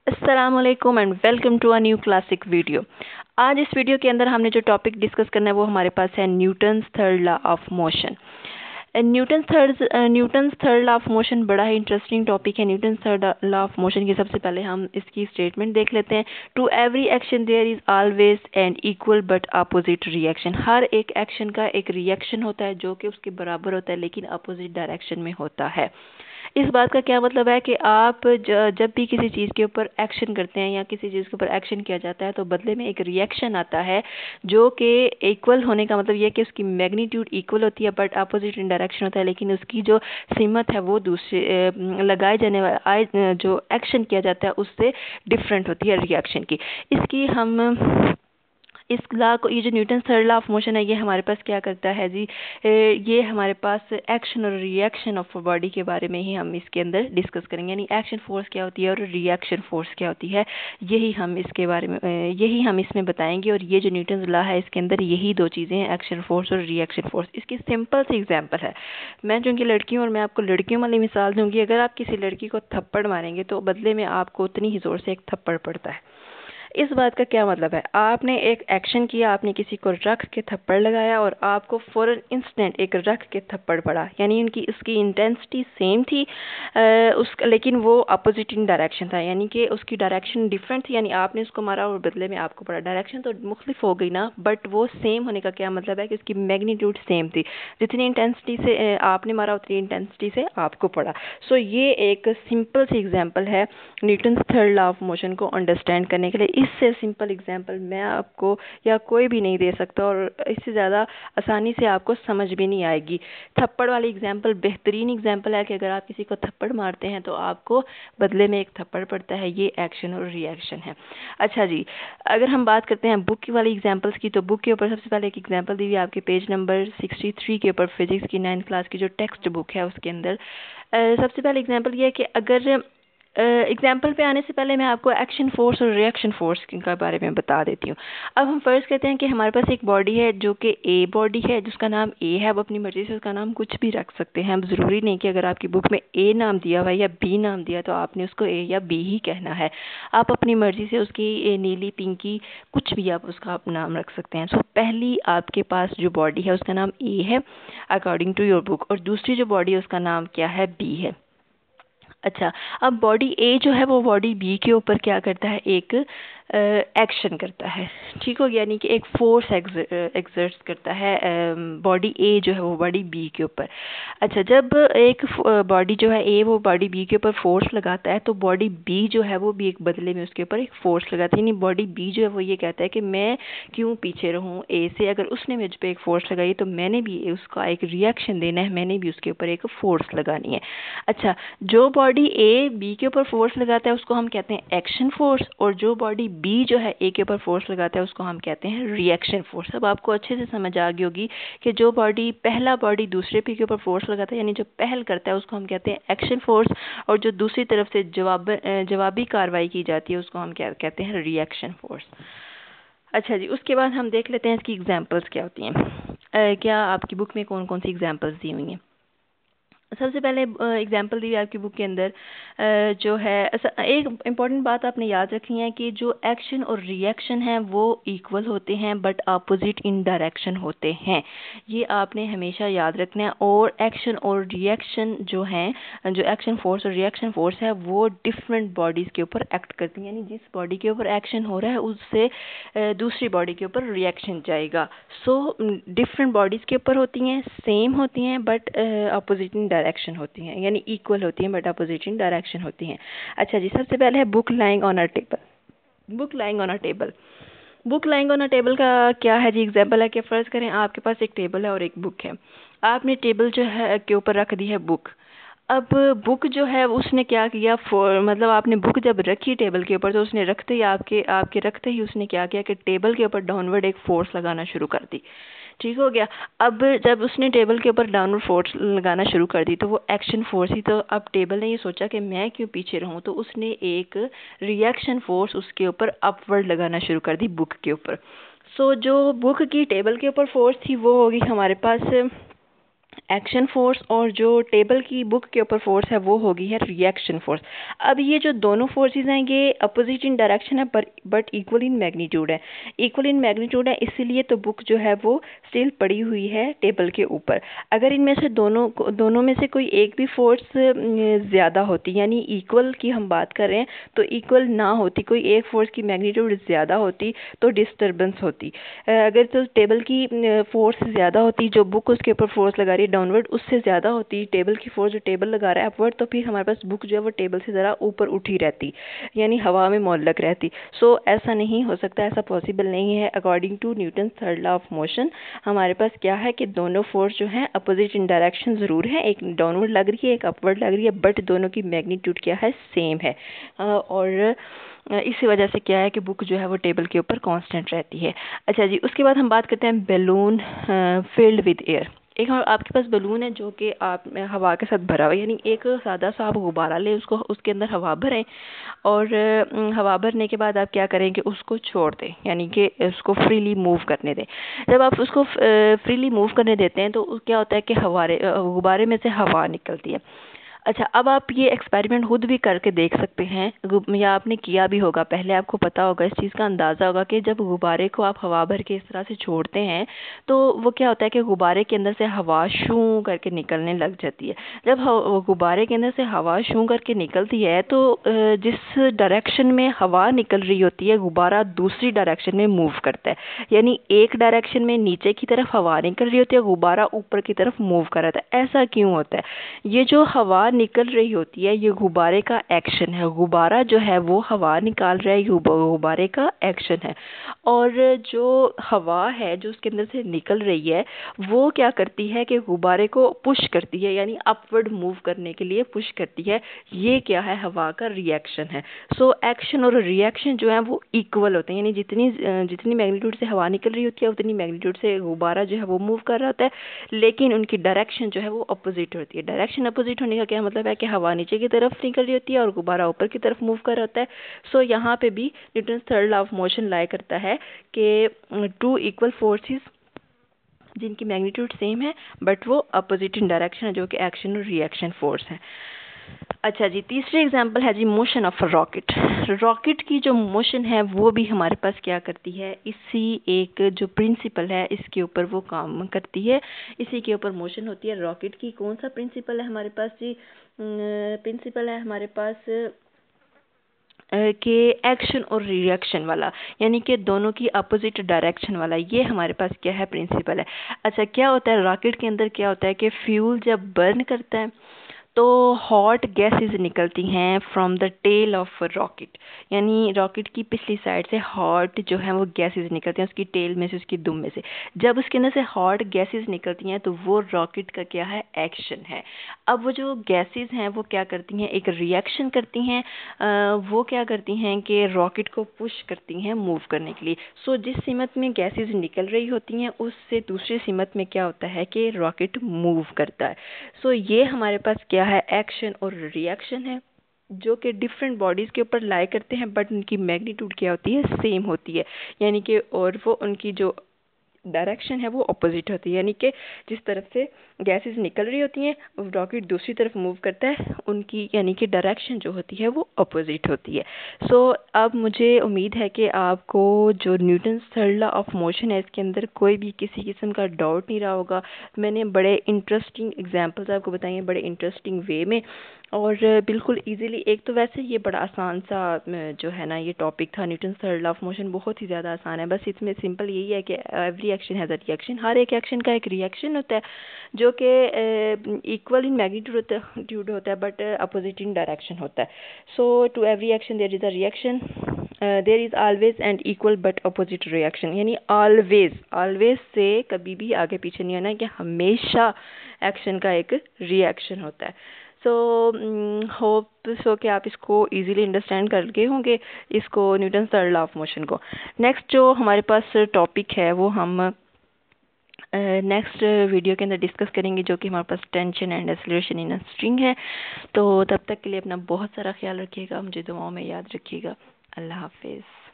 अस्सलामुअलैकुम and welcome to a new classic video. आज इस वीडियो के अंदर हमने जो टॉपिक डिस्कस करना है वो हमारे पास है Newton's third law of motion. Newton's third law of motion बड़ा ही इंटरेस्टिंग टॉपिक है। Newton's third law of motion की सबसे पहले हम इसकी स्टेटमेंट देख लेते हैं। To every action there is always and equal but opposite reaction. हर एक एक्शन का एक रिएक्शन होता है जो कि उसके बराबर होता है लेकिन अपोजिट डायरेक्शन में होता है। इस बात का क्या मतलब है कि आप जब भी किसी चीज़ के ऊपर एक्शन करते हैं या किसी चीज़ के ऊपर एक्शन किया जाता है तो बदले में एक रिएक्शन आता है जो कि इक्वल होने का मतलब ये है कि उसकी मैग्नीट्यूड इक्वल होती है बट अपोजिट इन डायरेक्शन होता है, लेकिन उसकी जो सीमत है वो दूसरे लगाए जाने वाला जो एक्शन किया जाता है उससे डिफरेंट होती है रिएक्शन की। इसकी हम इस लॉ को, ये जो Newton third law of motion है ये हमारे पास क्या करता है जी, ये हमारे पास एक्शन और रिएक्शन ऑफ बॉडी के बारे में ही हम इसके अंदर डिस्कस करेंगे। यानी एक्शन फोर्स क्या होती है और रिएक्शन फोर्स क्या होती है, यही हम इसके बारे में यही हम इसमें बताएंगे। और ये जो न्यूटन लॉ है इसके अंदर यही दो चीज़ें हैं, एक्शन फोर्स और रिएक्शन फोर्स। इसकी सिंपल सी एग्जाम्पल है, मैं चूँकि लड़की हूँ और मैं आपको लड़कियों वाली मिसाल दूंगी। अगर आप किसी लड़की को थप्पड़ मारेंगे तो बदले में आपको उतनी ही ज़ोर से एक थप्पड़ पड़ता है। इस बात का क्या मतलब है, आपने एक एक्शन किया, आपने किसी को रख के थप्पड़ लगाया और आपको फौरन इंस्टेंट एक रख के थप्पड़ पड़ा, यानी उनकी उसकी इंटेंसिटी सेम थी लेकिन वो अपोजिट इन डायरेक्शन था, यानी कि उसकी डायरेक्शन डिफरेंट थी। यानी आपने उसको मारा और बदले में आपको पड़ा। डायरेक्शन तो मुख्तलिफ हो गई ना, बट वो सेम होने का क्या मतलब है कि उसकी मैग्नीट्यूड सेम थी। जितनी इंटेंसिटी से आपने मारा उतनी इंटेंसिटी से आपको पड़ा। सो ये एक सिंपल सी एग्जांपल है Newton's third law of motion को अंडरस्टैंड करने के लिए। इससे सिंपल एग्जांपल मैं आपको या कोई भी नहीं दे सकता और इससे ज़्यादा आसानी से आपको समझ भी नहीं आएगी। थप्पड़ वाली एग्जांपल बेहतरीन एग्जांपल है कि अगर आप किसी को थप्पड़ मारते हैं तो आपको बदले में एक थप्पड़ पड़ता है। ये एक्शन और रिएक्शन है। अच्छा जी, अगर हम बात करते हैं बुक वाली एग्जांपल्स की, तो बुक के ऊपर सबसे पहले एक एग्जांपल दी हुई है आपके पेज नंबर 63 के ऊपर, फिजिक्स की 9th क्लास की जो टेक्स्ट बुक है उसके अंदर। सबसे पहले एग्जांपल ये है कि अगर एग्जाम्पल पे आने से पहले मैं आपको एक्शन फोर्स और रिएक्शन फोर्स के बारे में बता देती हूँ। अब हम फर्ज कहते हैं कि हमारे पास एक बॉडी है जो कि ए बॉडी है, जिसका नाम ए है। अब अपनी मर्जी से उसका नाम कुछ भी रख सकते हैं। अब ज़रूरी नहीं कि अगर आपकी बुक में ए नाम दिया हुआ है या बी नाम दिया तो आपने उसको ए या बी ही कहना है। आप अपनी मर्जी से उसकी नीली पिंकी कुछ भी आप उसका नाम रख सकते हैं। सो पहली आपके पास जो बॉडी है उसका नाम ए है अकॉर्डिंग टू योर बुक, और दूसरी जो बॉडी है उसका नाम क्या है, बी है। अच्छा, अब बॉडी ए जो है वो बॉडी बी के ऊपर क्या करता है, एक एक्शन करता है। ठीक हो गया, यानी कि एक फोर्स एक्सर्ट करता है बॉडी ए जो है वो बॉडी बी के ऊपर। अच्छा, जब एक बॉडी जो है ए वो बॉडी बी के ऊपर फोर्स लगाता है तो बॉडी बी जो है वो भी एक बदले में उसके ऊपर एक फोर्स लगाती है। यानी बॉडी बी जो है वो ये कहता है कि मैं क्यों पीछे रहूं ए से, अगर उसने मुझ पे एक फोर्स लगाई तो मैंने भी उसका एक रिएक्शन देना है, मैंने भी उसके ऊपर एक फोर्स लगानी है। अच्छा, जो बॉडी ए बी के ऊपर फोर्स लगाता है उसको हम कहते हैं एक्शन फोर्स, और जो बॉडी बी जो है ए के ऊपर फोर्स लगाता है उसको हम कहते हैं रिएक्शन फोर्स। अब आपको अच्छे से समझ आ गई होगी कि जो बॉडी पहला बॉडी दूसरे पी के ऊपर फोर्स लगाता है, यानी जो पहल करता है उसको हम कहते हैं एक्शन फोर्स, और जो दूसरी तरफ से जवाबी कार्रवाई की जाती है उसको हम क्या कहते हैं, रिएक्शन फोर्स। अच्छा जी, उसके बाद हम देख लेते हैं इसकी एग्जाम्पल्स क्या होती हैं। क्या आपकी बुक में कौन कौन सी एग्जाम्पल्स दी हुई हैं। सबसे पहले एग्जाम्पल दी आपकी बुक के अंदर जो है, एक इम्पॉर्टेंट बात आपने याद रखनी है कि जो एक्शन और रिएक्शन है वो इक्वल होते हैं बट अपोजिट इन डायरेक्शन होते हैं। ये आपने हमेशा याद रखना है। और एक्शन और रिएक्शन जो हैं, जो एक्शन फोर्स और रिएक्शन फोर्स है वो डिफरेंट बॉडीज़ के ऊपर एक्ट करती हैं। यानी जिस बॉडी के ऊपर एक्शन हो रहा है उससे दूसरी बॉडी के ऊपर रिएक्शन जाएगा। सो डिफरेंट बॉडीज़ के ऊपर होती हैं, सेम होती हैं बट अपोजिट इन डायरेक्शन होती हैं, यानी इक्वल होती हैं बट अपोजिट इन डायरेक्शन होती हैं। अच्छा जी, सबसे पहले है book lying on a table. Book lying on a table, book lying on a table का क्या है जी, एग्जाम्पल है कि फ़र्ज़ करें आपके पास एक टेबल है और एक बुक है। आपने टेबल जो है के ऊपर रख दी है बुक। अब बुक जो है उसने क्या किया, मतलब आपने बुक जब रखी टेबल के ऊपर तो उसने रखते ही आपके रखते ही उसने क्या किया कि टेबल के ऊपर डाउनवर्ड एक फोर्स लगाना शुरू कर दी। ठीक हो गया। अब जब उसने टेबल के ऊपर डाउनवर्ड फोर्स लगाना शुरू कर दी तो वो एक्शन फोर्स ही। तो अब टेबल ने ये सोचा कि मैं क्यों पीछे रहूं, तो उसने एक रिएक्शन फोर्स उसके ऊपर अपवर्ड लगाना शुरू कर दी बुक के ऊपर। सो जो बुक की टेबल के ऊपर फोर्स थी वो होगी हमारे पास एक्शन फोर्स, और जो टेबल की बुक के ऊपर फोर्स है वो होगी है रिएक्शन फोर्स। अब ये जो दोनों फोर्सेस हैं ये अपोजिट इन डायरेक्शन है बट इक्वल इन मैग्नीट्यूड है। इक्वल इन मैग्नीट्यूड है इसीलिए तो बुक जो है वो स्टिल पड़ी हुई है टेबल के ऊपर। अगर इनमें से दोनों में से कोई एक भी फोर्स ज़्यादा होती, यानी इक्वल की हम बात कर रहे हैं, तो इक्वल ना होती, कोई एक फोर्स की मैग्नीट्यूड ज़्यादा होती तो डिस्टर्बेंस होती। अगर तो टेबल की फोर्स ज़्यादा होती, जो बुक उसके ऊपर फोर्स लगा रही है डाउनवर्ड, उससे ज़्यादा होती टेबल की फोर्स जो टेबल लगा रहा है अपवर्ड, तो फिर हमारे पास बुक जो है वो टेबल से ज़रा ऊपर उठी रहती, यानी हवा में मोल्लक रहती। सो ऐसा नहीं हो सकता, ऐसा पॉसिबल नहीं है। According to Newton third law of motion हमारे पास क्या है कि दोनों फोर्स जो हैं अपोजिट इन डायरेक्शन ज़रूर है, एक डाउनवर्ड लग रही है एक अपवर्ड लग रही है, बट दोनों की मैग्नीट्यूड क्या है, सेम है। और इसी वजह से क्या है कि बुक जो है वो टेबल के ऊपर कांस्टेंट रहती है। अच्छा जी, उसके बाद हम बात करते हैं बैलून फिल्ड विद एयर। एक आपके पास बलून है जो कि आप हवा के साथ भरा हुआ है, यानी एक सादा सा आप गुब्बारा लें, उसको उसके अंदर हवा भरें, और हवा भरने के बाद आप क्या करेंगे, उसको छोड़ दें, यानी कि उसको फ्रीली मूव करने दें। जब आप उसको फ्रीली मूव करने देते हैं तो क्या होता है कि गुब्बारे में से हवा निकलती है। अच्छा, अब आप ये एक्सपेरिमेंट खुद भी करके देख सकते हैं, या आपने किया भी होगा, पहले आपको पता होगा, इस चीज़ का अंदाज़ा होगा कि जब गुब्बारे को आप हवा भर के इस तरह से छोड़ते हैं तो वो क्या होता है कि गुब्बारे के अंदर से हवा शू करके निकलने लग जाती है। जब गुब्बारे के अंदर से हवा शू करके निकलती है तो जिस डायरेक्शन में हवा निकल रही होती है गुब्बारा दूसरी डायरेक्शन में मूव करता है, यानी एक डायरेक्शन में नीचे की तरफ हवा निकल रही होती है, गुब्बारा ऊपर की तरफ मूव कर रहा था। ऐसा क्यों होता है? ये जो हवा निकल रही होती है ये गुब्बारे का एक्शन है, गुब्बारा जो है वो हवा निकाल रहा है, गुब्बारे का एक्शन है। और जो हवा है जो उसके अंदर से निकल रही है वो क्या करती है कि गुब्बारे को पुश करती है, यानी अपवर्ड मूव करने के लिए पुश करती है। ये क्या है, हवा का रिएक्शन है। सो एक्शन और रिएक्शन जो है वो इक्वल होते हैं, यानी जितनी मैग्नीट्यूड से हवा निकल रही होती है उतनी मैग्नीट्यूड से गुब्बारा जो है वो मूव कर रहा होता है, लेकिन उनकी डायरेक्शन जो है वो अपोजिट होती है। डायरेक्शन अपोजिट होने का क्या मतलब है कि हवा नीचे की तरफ निकल रही होती है और गुब्बारा ऊपर की तरफ मूव कर रहा होता है। सो यहाँ पे भी Newton third law of motion लाया करता है कि टू इक्वल फोर्सेस जिनकी मैग्नीट्यूड सेम है बट वो अपोजिट इन डायरेक्शन है, जो कि एक्शन और रिएक्शन फोर्स है। अच्छा जी, तीसरी एग्जांपल है जी motion of a rocket. Rocket की जो मोशन है वो भी हमारे पास क्या करती है, इसी एक जो प्रिंसिपल है इसके ऊपर वो काम करती है, इसी के ऊपर मोशन होती है। रॉकेट की कौन सा प्रिंसिपल है हमारे पास जी? प्रिंसिपल है हमारे पास के एक्शन और रिएक्शन वाला, यानी कि दोनों की अपोजिट डायरेक्शन वाला, ये हमारे पास क्या है, प्रिंसिपल है। अच्छा, क्या होता है रॉकेट के अंदर, क्या होता है कि फ्यूल जब बर्न करता है तो हॉट गैसेस निकलती हैं from the tail of rocket, यानी रॉकेट की पिछली साइड से हॉट जो है वो गैसेस निकलती हैं उसकी टेल में से, उसकी दुम में से। जब उसके अंदर से हॉट गैसेस निकलती हैं तो वो रॉकेट का क्या है, एक्शन है। अब वो जो गैसेस हैं वो क्या करती हैं, एक रिएक्शन करती हैं। वो क्या करती हैं कि रॉकेट को पुश करती हैं मूव करने के लिए। सो जिस सीमत में गैसेस निकल रही होती हैं उससे दूसरी सीमत में क्या होता है कि रॉकेट मूव करता है। सो ये हमारे पास क्या है, एक्शन और रिएक्शन है, जो कि डिफरेंट बॉडीज़ के ऊपर लाई करते हैं बट उनकी मैग्नीट्यूड क्या होती है, सेम होती है, यानी कि और वो उनकी जो डायरेक्शन है वो अपोजिट होती है, यानी कि जिस तरफ से गैसेस निकल रही होती हैं रॉकेट दूसरी तरफ मूव करता है, उनकी यानी कि डायरेक्शन जो होती है वो अपोजिट होती है। सो अब मुझे उम्मीद है कि आपको जो Newton third law of motion है इसके अंदर कोई भी किसी किस्म का डाउट नहीं रहा होगा। मैंने बड़े इंटरेस्टिंग एग्जांपल्स आपको बताए हैं, बड़े इंटरेस्टिंग वे में, और बिल्कुल इजीली। एक तो वैसे ये बड़ा आसान सा जो है ना ये टॉपिक था, Newton third law of motion बहुत ही ज़्यादा आसान है। बस इसमें सिंपल यही है कि every action has a reaction, हर एक एक्शन का एक रिएक्शन होता है जो कि इक्वल इन मैग्नीट्यूड होता है बट अपोजिट इन डायरेक्शन होता है। So to every action there is a reaction, there is always and equal but opposite reaction, यानी ऑलवेज से कभी भी आगे पीछे नहीं होना है कि हमेशा एक्शन का एक रिएक्शन होता है। सो होप सो कि आप इसको इजीली अंडरस्टैंड कर गए होंगे, इसको Newton third law of motion को। नेक्स्ट जो हमारे पास टॉपिक है वो हम नेक्स्ट वीडियो के अंदर डिस्कस करेंगे, जो कि हमारे पास tension and acceleration in a string है। तो तब तक के लिए अपना बहुत सारा ख्याल रखिएगा, मुझे दुआओं में याद रखिएगा। अल्लाह हाफिज़।